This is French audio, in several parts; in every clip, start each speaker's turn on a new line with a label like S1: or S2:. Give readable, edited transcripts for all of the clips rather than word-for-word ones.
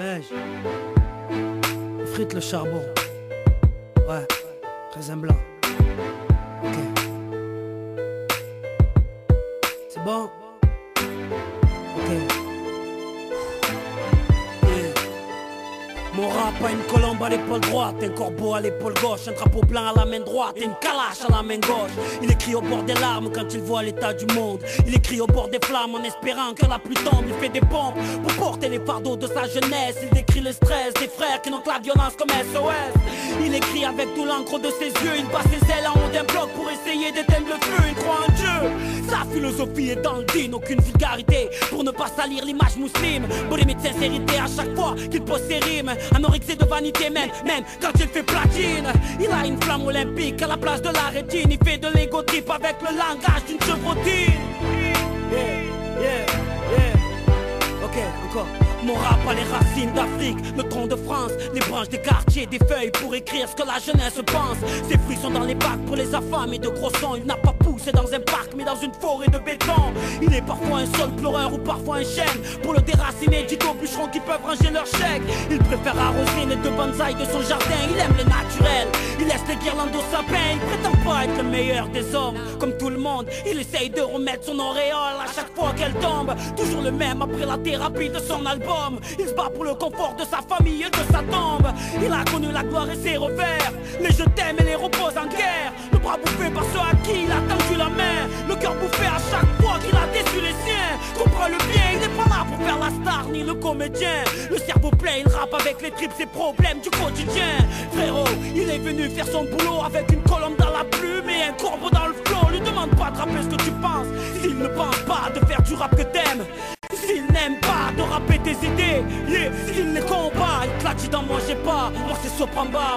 S1: Mais frite le charbon. Ouais, raisin blanc. Ok. C'est bon? Ok. Mon rap a une colombe à l'épaule droite, un corbeau à l'épaule gauche, un drapeau blanc à la main droite et une calache à la main gauche. Il écrit au bord des larmes quand il voit l'état du monde. Il écrit au bord des flammes en espérant que la pluie tombe. Il fait des pompes pour porter les fardeaux de sa jeunesse. Il décrit le stress des frères qui n'ont que la violence comme SOS. Il écrit avec tout l'encre de ses yeux. Il bat ses ailes en haut d'un bloc pour essayer d'éteindre le feu. Il croit en Dieu. Sa philosophie est dans le din, aucune vulgarité pour ne pas salir l'image musulmane. Bourré de sincérité à chaque fois qu'il pose ses rimes. Anorexie de vanité même quand il fait platine. Il a une flamme olympique à la place de la rétine. Il fait de l'ego trip avec le langage d'une chevrotine. Ok, encore. Mon rap a les racines d'Afrique, le tronc de France, les branches des quartiers, des feuilles pour écrire ce que la jeunesse pense. Ses fruits sont dans les bacs pour les affamés de gros sons. Il n'a pas poussé dans un parc mais dans une forêt de béton. Il est parfois un sol pleureur ou parfois un chêne pour le déraciner du dos bûcherons qui peuvent ranger leur chèque. Il préfère arroser les deux bonsaïs de son jardin. Il aime le naturel, il laisse les guirlandes au sapin. Il prétend pas être le meilleur des hommes. Comme tout le monde, il essaye de remettre son auréole à chaque fois qu'elle tombe. Toujours le même après la thérapie de son album. Il se bat pour le confort de sa famille et de sa tombe. Il a connu la gloire et ses revers, les je t'aime et les repose en guerre. Le bras bouffé par ceux à qui il a tendu la main. Le cœur bouffé à chaque fois qu'il a déçu les siens. Comprends le bien, il n'est pas là pour faire la star ni le comédien. Le cerveau plein, il rappe avec les tripes, ses problèmes du quotidien. Frérot, il est venu faire son boulot avec une colombe dans la plume et un corbeau dans le flot. Lui demande pas de rappeler ce que tu penses s'il ne pense pas de faire du rap que t'aimes. S'il n'aime pas de rapper tes idées, s'il les combat, il te l'a dit d'en manger pas. Moi c'est Sopamba.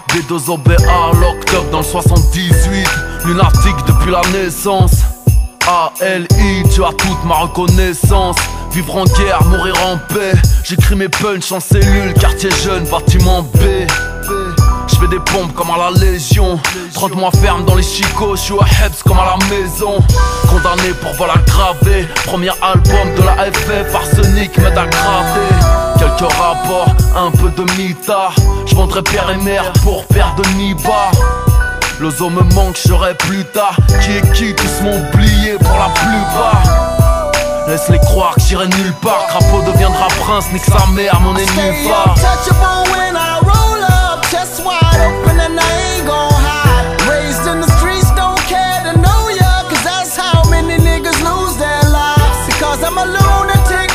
S2: B2OBA, l'octobre dans le 78. Lunatique depuis la naissance. ALI, tu as toute ma reconnaissance. Vivre en guerre, mourir en paix. J'écris mes punchs en cellule, quartier jeune, bâtiment B. J'fais des pompes comme à la Légion. 30 mois ferme dans les chicots, j'suis à Hebs comme à la maison. Condamné pour vol aggravé. Premier album de la FF, arsenic m'aide à graver. Quelques rapports, un peu de mitard. J'vendrai père et mère pour père de Niba. Le zoo me manque, j'serai plus tard. Qui est qui, tous m'ont oublié pour la plupart. Laisse-les croire que j'irai nulle part. Crapaud deviendra prince, nique sa mère, mon ennemi va.
S3: Chest wide open and I ain't gon' hide. Raised in the streets, don't care to know ya, cause that's how many niggas lose their lives. Because I'm a lunatic,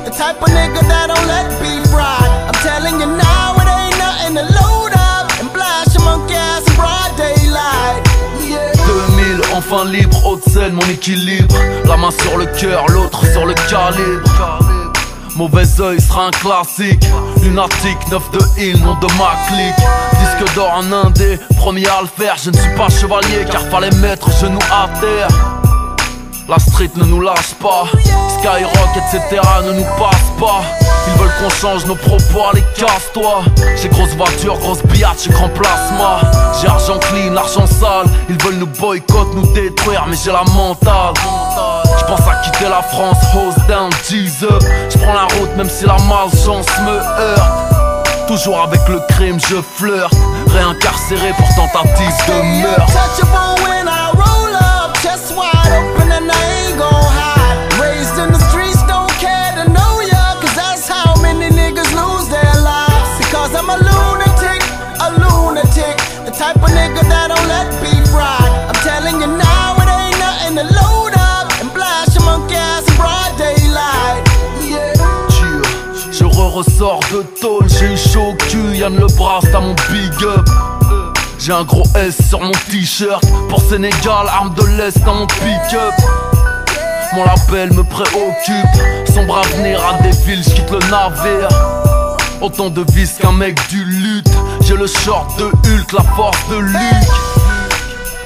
S3: the type of nigga that don't let beef ride. I'm telling you now, it ain't nothing to load up and blast your monkey ass in broad daylight. Yeah.
S2: 2000 Enfin libre, haute scène, mon équilibre. La main sur le cœur, l'autre sur le calibre. Mauvais oeil sera un classique. Lunatique, 9 de Hill, nom de ma clique. Disque d'or en indé, premier à le faire. Je ne suis pas chevalier car fallait mettre genou à terre. La street ne nous lâche pas, Skyrock etc ne nous passe pas. Ils veulent qu'on change nos propos, allez casse-toi. J'ai grosse voiture, grosse biatch, grand plasma. J'ai argent clean, l'argent sale. Ils veulent nous boycotter, nous détruire, mais j'ai la mentale. J'pense à quitter la France, hose down, G's up. J'prends la route même si la malchance me heurte. Toujours avec le crime je flirte. Réincarcéré pour tentative de meurtre.
S3: Chest wide open and I ain't gon' hide. Raised in the streets, don't care to know ya, cause that's how many niggas lose their lives. Because I'm a lunatic, the type of nigga that don't let beef ride. I'm telling you now, it ain't nothing to load up and blast your monkey ass in broad daylight. Yeah.
S2: Je ressors de tôle, j'ai eu chaud au cul, Yann le Brasse à mon big up. J'ai un gros S sur mon t-shirt. Pour Sénégal, arme de l'Est dans mon pick-up. Mon label me préoccupe. Sombre avenir à des villes, j'quitte le navire. Autant de vis qu'un mec du lutte. J'ai le short de Hulk, la force de Luke.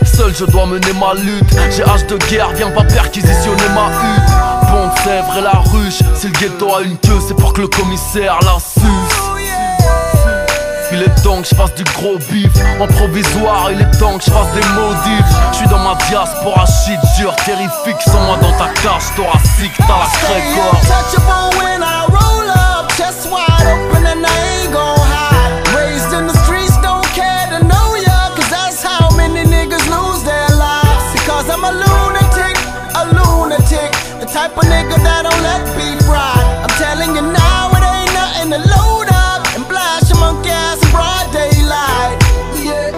S2: Seul je dois mener ma lutte. J'ai hache de guerre, viens pas perquisitionner ma hutte. Pont de Sèvres et la ruche. Si le ghetto a une queue, c'est pour que le commissaire la suce. Il est temps que je fasse du gros bif. En provisoire, il est temps que je fasse des modifs. Je suis dans ma diaspora, shit dur, terrifique. Sans moi dans ta cage thoracique, t'as la crève-corps.
S3: Chest wide open and I ain't gon' hide. Raised in the streets, don't care to know ya, cause that's how many niggas lose their lives. Because I'm a lunatic, the type of nigga that don't let beef ride. I'm telling you now, it ain't nothing to load up and blast your monkey ass in broad daylight. Yeah.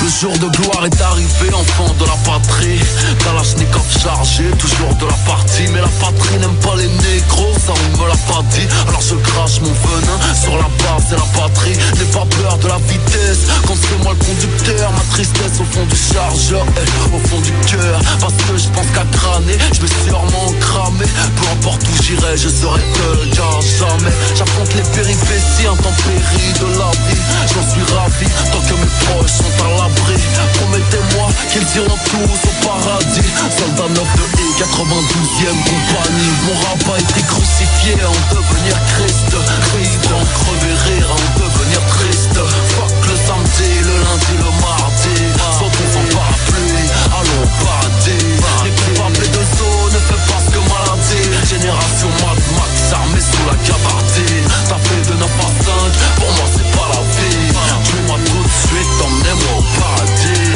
S2: Le jour de gloire est arrivé, enfant de la patrie. Kalachnikov chargé, toujours de la partie. Mais la patrie n'aime pas les négros, ça on me l'a pas dit. Alors je crache mon venin sur la base et la patrie. N'aie pas peur de la vitesse, quand c'est moi le conducteur. Ma tristesse au fond du chargeur, au fond du cœur. Parce que je pense qu'à crâner, je vais sûrement cramer. Peu importe où j'irai, je serai seul car jamais j'affronte les péripéties, intempéries de la vie. J'en suis ravi, tant que mes proches sont à l'abri. Promettez-moi qu'ils iront tous au paradis. Soldat 9 de I, 92e compagnie. Mon rap a été crucifié en devenir Christ. Christ en crever rire, en devenir triste. Fuck le samedi, le lundi, le mardi. Sautons sans parapluie, allons au paradis. Les coupables de zone ne fait pas ce que maladie. Génération Mad Max armée sous la gabardine. T'as fait de 9 à 5, pour moi c'est pas la vie. Tue-moi tout de suite, emmenez-moi au paradis.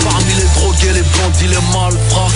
S2: Parmi les drogués, les bandits, les malfrats.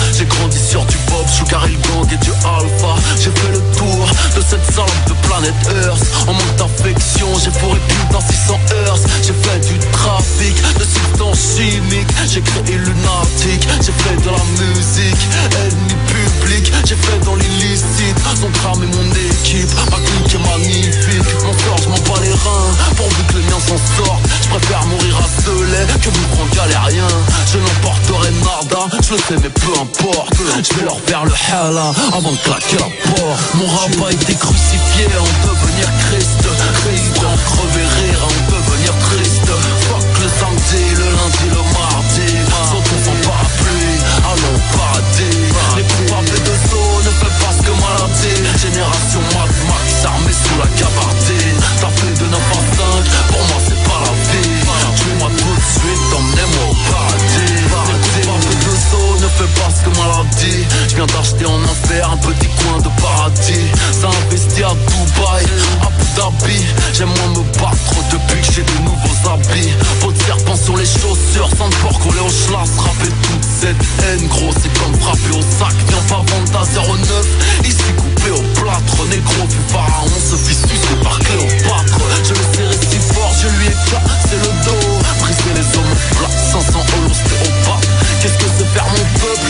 S2: heures. En manque d'affection, j'ai fourré putain 600 heures. J'ai fait du trafic de substances chimiques. J'ai créé lunatique, j'ai fait de la musique. Ennemi public, j'ai fait dans l'illicite. Sont cramé mon équipe, ma clique est magnifique. Mon sort, je m'en bats les reins, pourvu que les miens s'en sortent. Je préfère mourir à Soleil que vous prendre galérien. Je n'emporterai nada, je le sais mais peu importe. Je vais leur faire le hala avant de claquer la porte. Mon rap a été crucifié en devenir Christ. Christ, en crever rire, en devenir triste. Fuck le samedi, le lundi, le mardi. Sauter sans parapluie, allons au paradis. Les coupables de zone ne fait pas ce que maladie. Génération Mad Max armée sous la gabardine. T'as fait de 9 à 5, pour moi c'est pas la vie. Tuez-moi tout de suite, emmenez-moi au paradis. Les coupables de zone ne fait pas ce que maladie. Je viens d'acheter en enfer un petit coin de paradis. Ça investit à Dubaï, Abu Dhabi. J'aime moins me battre depuis que j'ai de nouveaux habits. Peau de serpent sur les chaussures, sang de porc collé au schlass. Rapper toute cette haine, gros c'est comme frapper au sac. Viens pas vendre ta 09, ici coupé au plâtre. Négro du pharaon se fit sucer par Cléopâtre. Je le serrai si fort, je lui ai cassé le dos. Briser les hommes plats, 500 holos stéopathes. Qu'est-ce que c'est faire mon peuple?